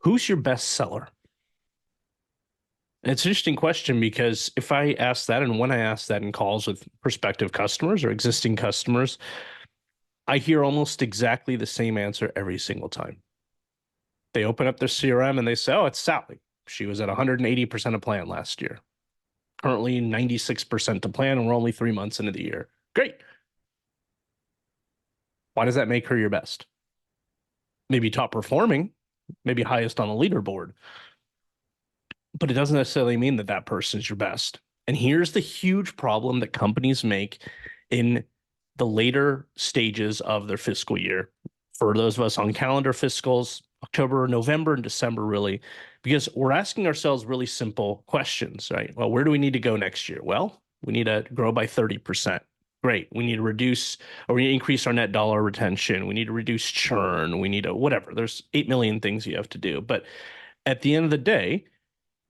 Who's your best seller? And it's an interesting question because if I ask that and when I ask that in calls with prospective customers or existing customers, I hear almost exactly the same answer every single time. They open up their CRM and they say, oh, it's Sally. She was at 180% of plan last year. Currently 96% to plan, and we're only 3 months into the year. Great. Why does that make her your best? Maybe top performing, maybe highest on the leaderboard, but it doesn't necessarily mean that that person is your best. And here's the huge problem that companies make in the later stages of their fiscal year. For those of us on calendar fiscals, October, November, and December, really, because we're asking ourselves really simple questions, right? Well, where do we need to go next year? Well, we need to grow by 30%. Great. We need to reduce or we need to increase our net dollar retention. We need to reduce churn. We need to whatever. There's 8 million things you have to do. But at the end of the day,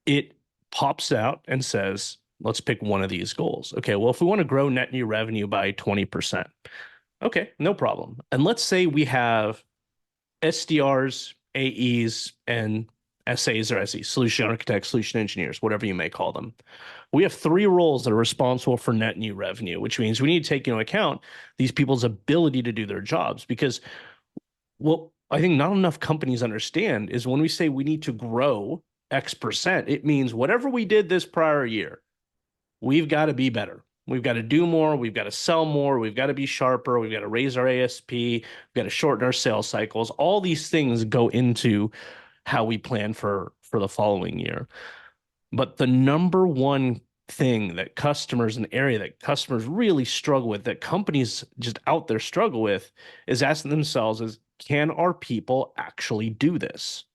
it pops out and says, let's pick one of these goals. Okay, well, if we want to grow net new revenue by 20%, okay, no problem. And let's say we have SDRs, AEs, and SAs or SEs, solution architects, solution engineers, whatever you may call them. We have 3 roles that are responsible for net new revenue, which means we need to take into account these people's ability to do their jobs because what I think not enough companies understand is when we say we need to grow X%, it means whatever we did this prior year, we've got to be better. We've got to do more. We've got to sell more. We've got to be sharper. We've got to raise our ASP. We've got to shorten our sales cycles. All these things go into how we plan for the following year. But the number one thing that customers, an area that customers really struggle with, that companies just out there struggle with, is asking themselves is, can our people actually do this?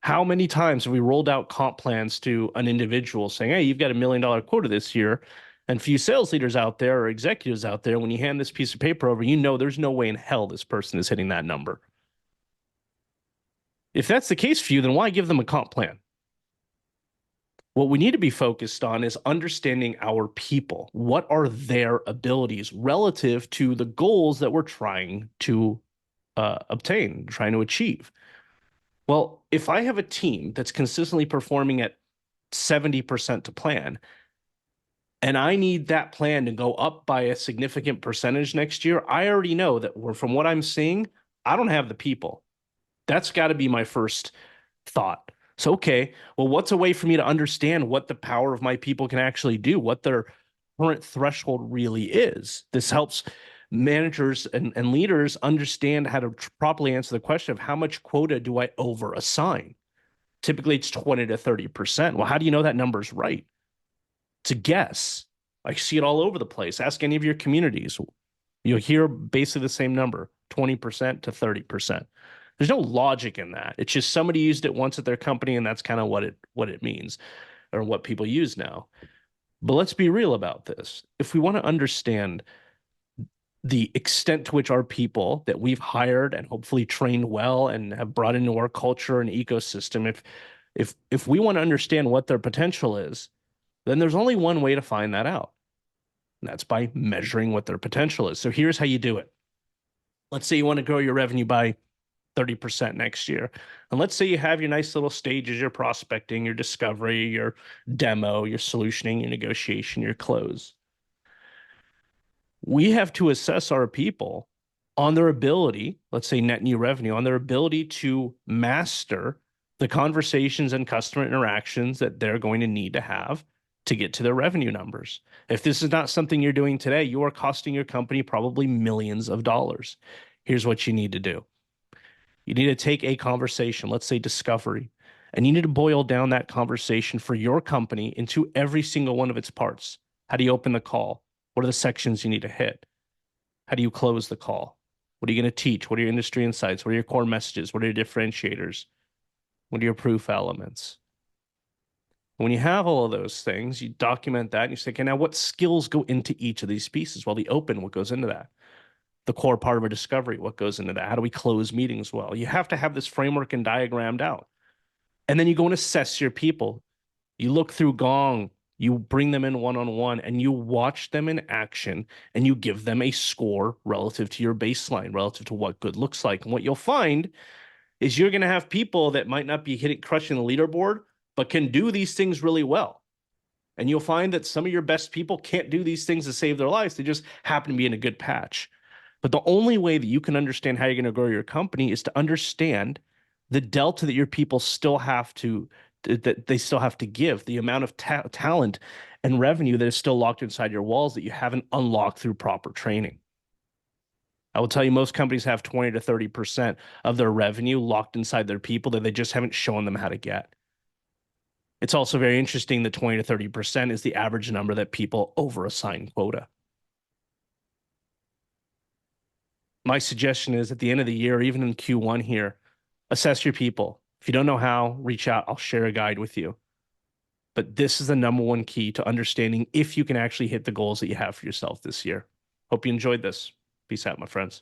How many times have we rolled out comp plans to an individual saying, hey, you've got $1 million quota this year, and few sales leaders out there or executives out there, when you hand this piece of paper over, you know there's no way in hell this person is hitting that number. If that's the case for you, then why give them a comp plan? What we need to be focused on is understanding our people. What are their abilities relative to the goals that we're trying to obtain, trying to achieve? Well, if I have a team that's consistently performing at 70% to plan, and I need that plan to go up by a significant percentage next year, I already know that from what I'm seeing, I don't have the people. That's got to be my first thought. So, okay, well, what's a way for me to understand what the power of my people can actually do, what their current threshold really is? This helps managers and leaders understand how to properly answer the question of how much quota do I over assign? Typically, it's 20 to 30%. Well, how do you know that number's right? It's a guess. I see it all over the place. Ask any of your communities. You'll hear basically the same number, 20% to 30%. There's no logic in that. It's just somebody used it once at their company, and that's kind of what it means, or what people use now. But let's be real about this. If we want to understand the extent to which our people that we've hired and hopefully trained well and have brought into our culture and ecosystem, if we want to understand what their potential is, then there's only one way to find that out. And that's by measuring what their potential is. So here's how you do it. Let's say you want to grow your revenue by 30% next year. And let's say you have your nice little stages, your prospecting, your discovery, your demo, your solutioning, your negotiation, your close. We have to assess our people on their ability, let's say net new revenue, on their ability to master the conversations and customer interactions that they're going to need to have to get to their revenue numbers. If this is not something you're doing today, you are costing your company probably millions of dollars. Here's what you need to do. You need to take a conversation, let's say discovery, and you need to boil down that conversation for your company into every single one of its parts. How do you open the call? What are the sections you need to hit? How do you close the call? What are you going to teach? What are your industry insights? What are your core messages? What are your differentiators? What are your proof elements? When you have all of those things, you document that and you say, okay, now what skills go into each of these pieces? Well, the open, what goes into that? The core part of a discovery, what goes into that? How do we close meetings well? You have to have this framework and diagrammed out. And then you go and assess your people. You look through Gong, You bring them in one-on-one and you watch them in action and you give them a score relative to your baseline, relative to what good looks like. And what you'll find is you're going to have people that might not be crushing the leaderboard, but can do these things really well. And you'll find that some of your best people can't do these things to save their lives. They just happen to be in a good patch. But the only way that you can understand how you're going to grow your company is to understand the delta that your people still have to that they still have to give, the amount of talent and revenue that is still locked inside your walls that you haven't unlocked through proper training. I will tell you, most companies have 20 to 30% of their revenue locked inside their people that they just haven't shown them how to get. It's also very interesting that 20 to 30% is the average number that people overassign quota. My suggestion is at the end of the year, even in Q1 here, assess your people. If you don't know how, reach out. I'll share a guide with you. But this is the number one key to understanding if you can actually hit the goals that you have for yourself this year. Hope you enjoyed this. Peace out, my friends.